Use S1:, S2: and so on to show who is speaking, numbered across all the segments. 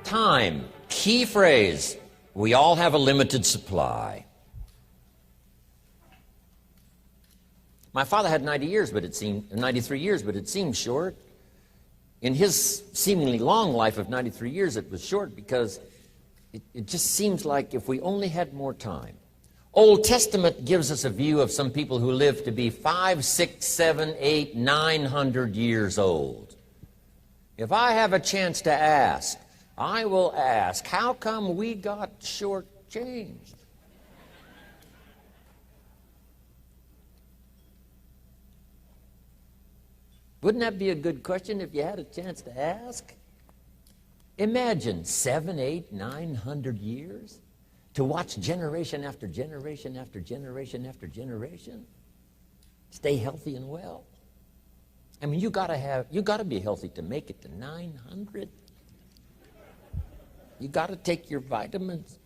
S1: time. Key phrase. We all have a limited supply. My father had 93 years, but it seemed short. In his seemingly long life of 93 years, it was short because it just seems like if we only had more time. Old Testament gives us a view of some people who lived to be 500, 600, 700, 800, 900 years old. If I have a chance to ask, I will ask, how come we got shortchanged? Wouldn't that be a good question if you had a chance to ask? Imagine 700, 800, 900 years to watch generation after generation after generation after generation stay healthy and well. I mean, you gotta be healthy to make it to 900. You gotta take your vitamins.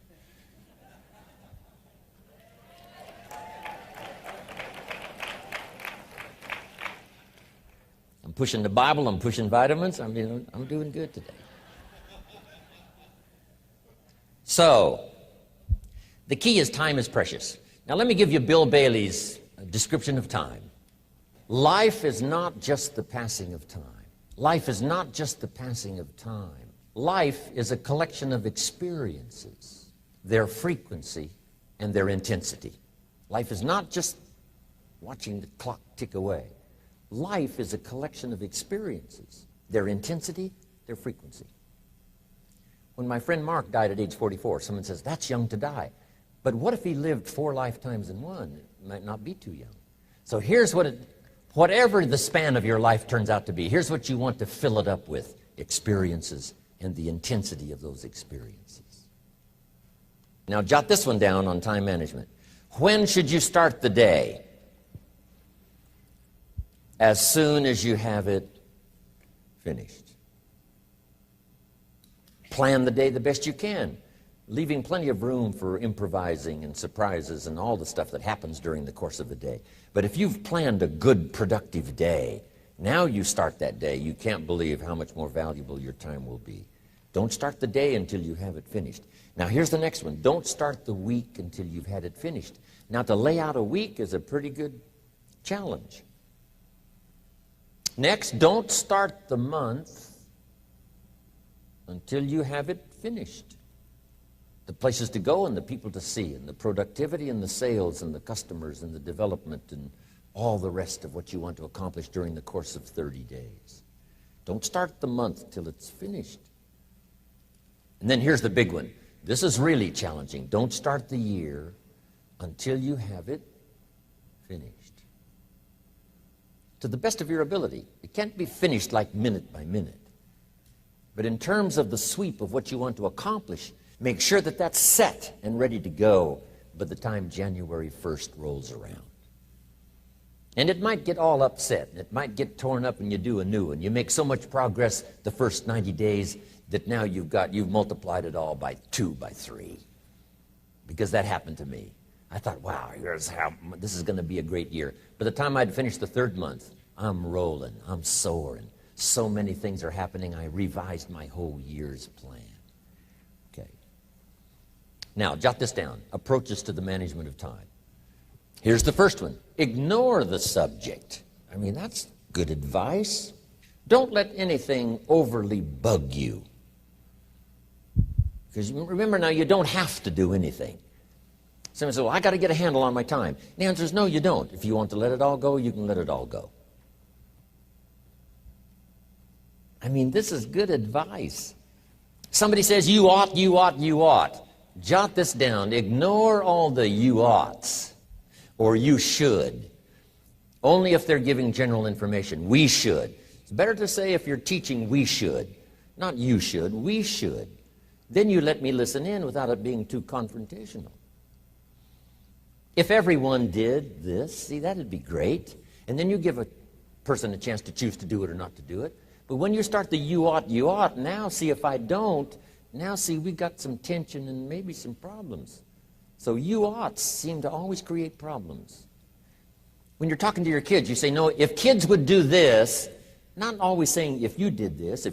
S1: I'm pushing the Bible, I'm pushing vitamins, I'm doing good today. So, the key is time is precious. Now let me give you Bill Bailey's description of time. Life is not just the passing of time. Life is not just the passing of time. Life is a collection of experiences, their frequency and their intensity. Life is not just watching the clock tick away. Life is a collection of experiences, their intensity, their frequency. When my friend Mark died at age 44, someone says, that's young to die. But what if he lived 4 lifetimes in one? It might not be too young. So here's whatever the span of your life turns out to be, here's what you want to fill it up with: experiences and the intensity of those experiences. Now jot this one down on time management. When should you start the day? As soon as you have it finished. Plan the day the best you can, leaving plenty of room for improvising and surprises and all the stuff that happens during the course of the day. But if you've planned a good, productive day, now you start that day, you can't believe how much more valuable your time will be. Don't start the day until you have it finished. Now here's the next one. Don't start the week until you've had it finished. Now to lay out a week is a pretty good challenge. Next, don't start the month until you have it finished. The places to go and the people to see and the productivity and the sales and the customers and the development and all the rest of what you want to accomplish during the course of 30 days. Don't start the month till it's finished. And then here's the big one. This is really challenging. Don't start the year until you have it finished. To the best of your ability. It can't be finished like minute by minute. But in terms of the sweep of what you want to accomplish, make sure that that's set and ready to go by the time January 1st rolls around. And it might get all upset. It might get torn up and you do a new one. You make so much progress the first 90 days that now you've multiplied it all by 2, by 3. Because that happened to me. I thought, wow, this is going to be a great year. By the time I'd finished the 3rd month, I'm rolling, I'm soaring. So many things are happening, I revised my whole year's plan. Okay. Now, jot this down. Approaches to the management of time. Here's the first one. Ignore the subject. I mean, that's good advice. Don't let anything overly bug you. Because remember now, you don't have to do anything. Someone says, well, I got to get a handle on my time. The answer is no, you don't. If you want to let it all go, you can let it all go. I mean, this is good advice. Somebody says, you ought, you ought, you ought. Jot this down. Ignore all the you oughts or you should. Only if they're giving general information. We should. It's better to say if you're teaching, we should. Not you should, we should. Then you let me listen in without it being too confrontational. If everyone did this, see, that'd be great. And then you give a person a chance to choose to do it or not to do it. But when you start the you ought, now see if I don't, now see we got some tension and maybe some problems. So you oughts seem to always create problems. When you're talking to your kids, you say, no, if kids would do this, Not always saying if you did this,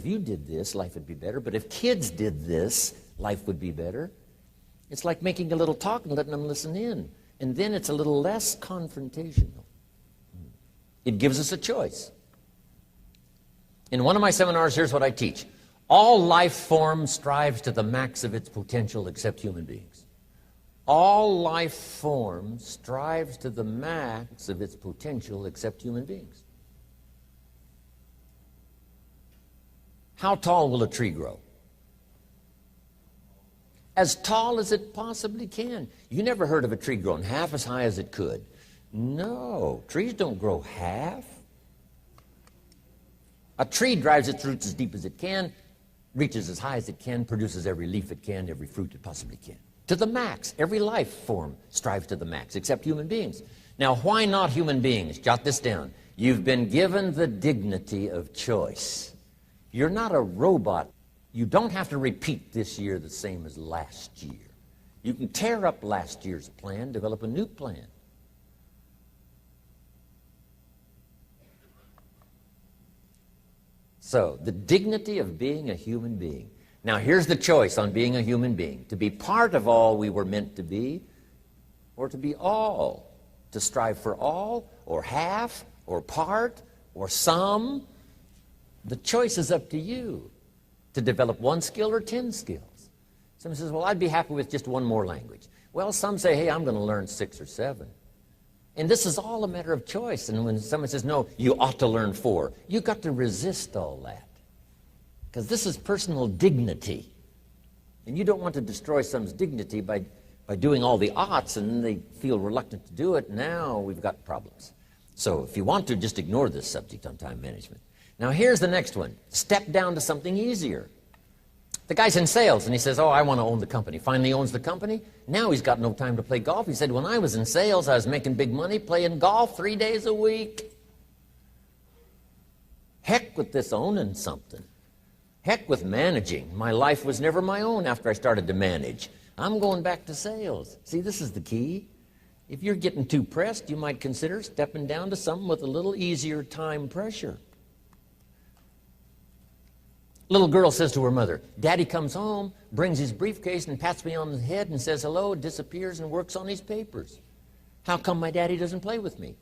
S1: life would be better, but if kids did this, life would be better. It's like making a little talk and letting them listen in. And then it's a little less confrontational. It gives us a choice. In one of my seminars, here's what I teach. All life forms strives to the max of its potential except human beings. All life forms strives to the max of its potential except human beings. How tall will a tree grow? As tall as it possibly can. You never heard of a tree growing half as high as it could. No, trees don't grow half. A tree drives its roots as deep as it can, reaches as high as it can, produces every leaf it can, every fruit it possibly can. To the max. Every life form strives to the max, except human beings. Now, why not human beings? Jot this down. You've been given the dignity of choice. You're not a robot. You don't have to repeat this year the same as last year. You can tear up last year's plan, develop a new plan. So, the dignity of being a human being. Now, here's the choice on being a human being. To be part of all we were meant to be, or to be all. To strive for all, or half, or part, or some. The choice is up to you. To develop one skill or 10 skills. Someone says, well, I'd be happy with just one more language. Well, some say, hey, I'm going to learn 6 or 7. And this is all a matter of choice. And when someone says, no, you ought to learn 4, you've got to resist all that. Because this is personal dignity. And you don't want to destroy someone's dignity by doing all the oughts, and then they feel reluctant to do it. Now we've got problems. So if you want to, just ignore this subject on time management. Now here's the next one. Step down to something easier. The guy's in sales, and he says, oh, I want to own the company. Finally owns the company. Now he's got no time to play golf. He said, when I was in sales, I was making big money playing golf 3 days a week. Heck with this owning something. Heck with managing. My life was never my own after I started to manage. I'm going back to sales. See, this is the key. If you're getting too pressed, you might consider stepping down to something with a little easier time pressure. Little girl says to her mother, Daddy comes home, brings his briefcase and pats me on the head and says hello, disappears and works on his papers. How come my daddy doesn't play with me?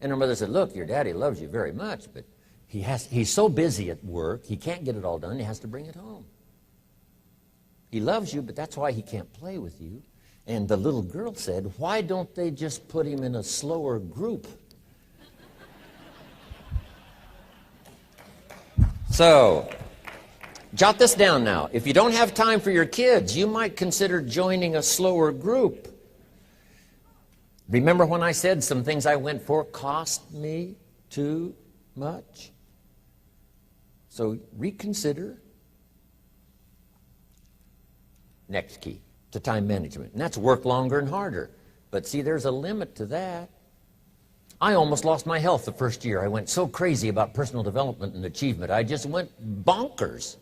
S1: And her mother said, look, your daddy loves you very much, but he's so busy at work, he can't get it all done, he has to bring it home. He loves you, but that's why he can't play with you. And the little girl said, why don't they just put him in a slower group? So, jot this down now. If you don't have time for your kids, you might consider joining a slower group. Remember when I said some things I went for cost me too much? So reconsider. Next key to time management. And that's work longer and harder. But see, there's a limit to that. I almost lost my health the first year. I went so crazy about personal development and achievement. I just went bonkers.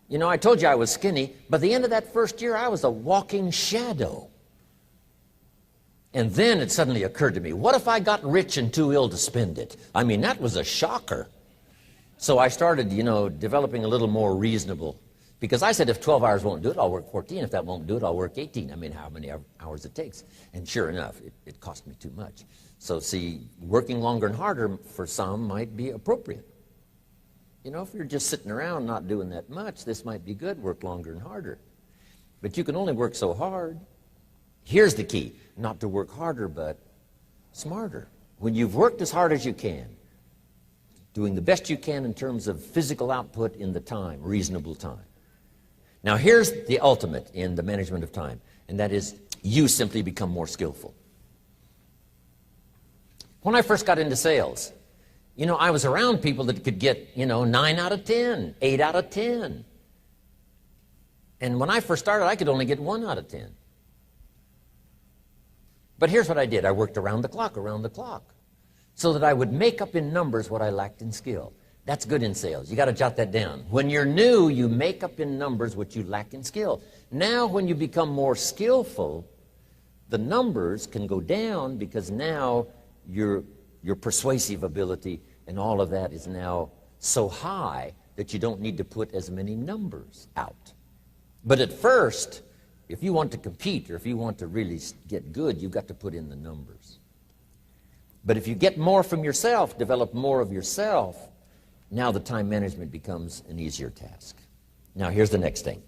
S1: You know, I told you I was skinny. By the end of that first year, I was a walking shadow. And then it suddenly occurred to me, what if I got rich and too ill to spend it? I mean, that was a shocker. So I started, developing a little more reasonable. Because I said, if 12 hours won't do it, I'll work 14. If that won't do it, I'll work 18. I mean, how many hours it takes. And sure enough, it cost me too much. So see, working longer and harder for some might be appropriate. If you're just sitting around not doing that much, this might be good, work longer and harder. But you can only work so hard. Here's the key, not to work harder, but smarter. When you've worked as hard as you can, doing the best you can in terms of physical output in the time, reasonable time. Now here's the ultimate in the management of time, and that is you simply become more skillful. When I first got into sales, I was around people that could get, 9 out of 10, 8 out of 10. And when I first started, I could only get 1 out of 10. But here's what I did. I worked around the clock, so that I would make up in numbers what I lacked in skill. That's good in sales. You got to jot that down. When you're new, you make up in numbers what you lack in skill. Now, when you become more skillful, the numbers can go down because now your persuasive ability And all of that is now so high that you don't need to put as many numbers out. But at first, if you want to compete or if you want to really get good, you've got to put in the numbers. But if you get more from yourself, develop more of yourself, now the time management becomes an easier task. Now here's the next thing.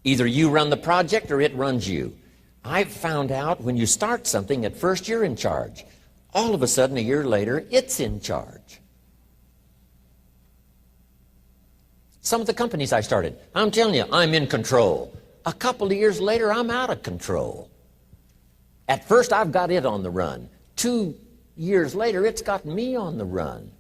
S1: Either you run the project or it runs you. I've found out when you start something, at first you're in charge. All of a sudden, a year later, it's in charge. Some of the companies I started, I'm telling you, I'm in control. A couple of years later, I'm out of control. At first, I've got it on the run. 2 years later, it's got me on the run.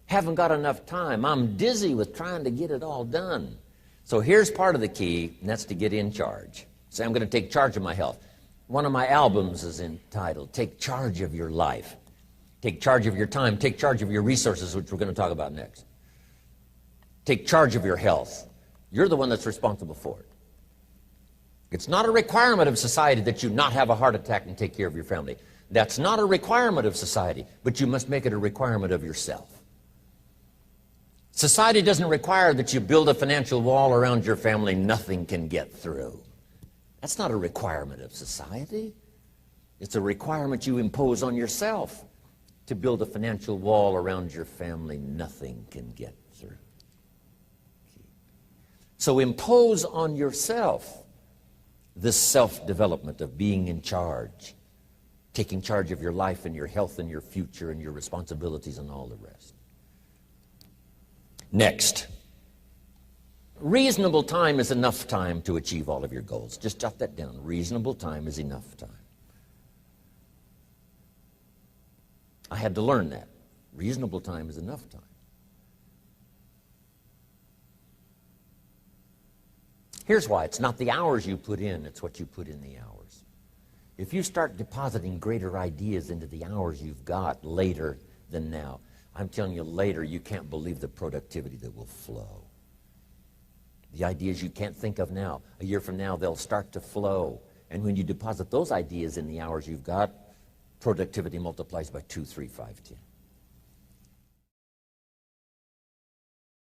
S1: Haven't got enough time. I'm dizzy with trying to get it all done. So here's part of the key, and that's to get in charge. Say, I'm going to take charge of my health. One of my albums is entitled, Take Charge of Your Life. Take charge of your time. Take charge of your resources, which we're going to talk about next. Take charge of your health. You're the one that's responsible for it. It's not a requirement of society that you not have a heart attack and take care of your family. That's not a requirement of society, but you must make it a requirement of yourself. Society doesn't require that you build a financial wall around your family nothing can get through. That's not a requirement of society. It's a requirement you impose on yourself to build a financial wall around your family nothing can get through. So impose on yourself this self-development of being in charge, taking charge of your life and your health and your future and your responsibilities and all the rest. Next, reasonable time is enough time to achieve all of your goals. Just jot that down. Reasonable time is enough time. I had to learn that. Reasonable time is enough time. Here's why. It's not the hours you put in, it's what you put in the hours. If you start depositing greater ideas into the hours you've got later than now, I'm telling you, later you can't believe the productivity that will flow. The ideas you can't think of now, a year from now, they'll start to flow. And when you deposit those ideas in the hours you've got, productivity multiplies by 2, 3, 5, 10.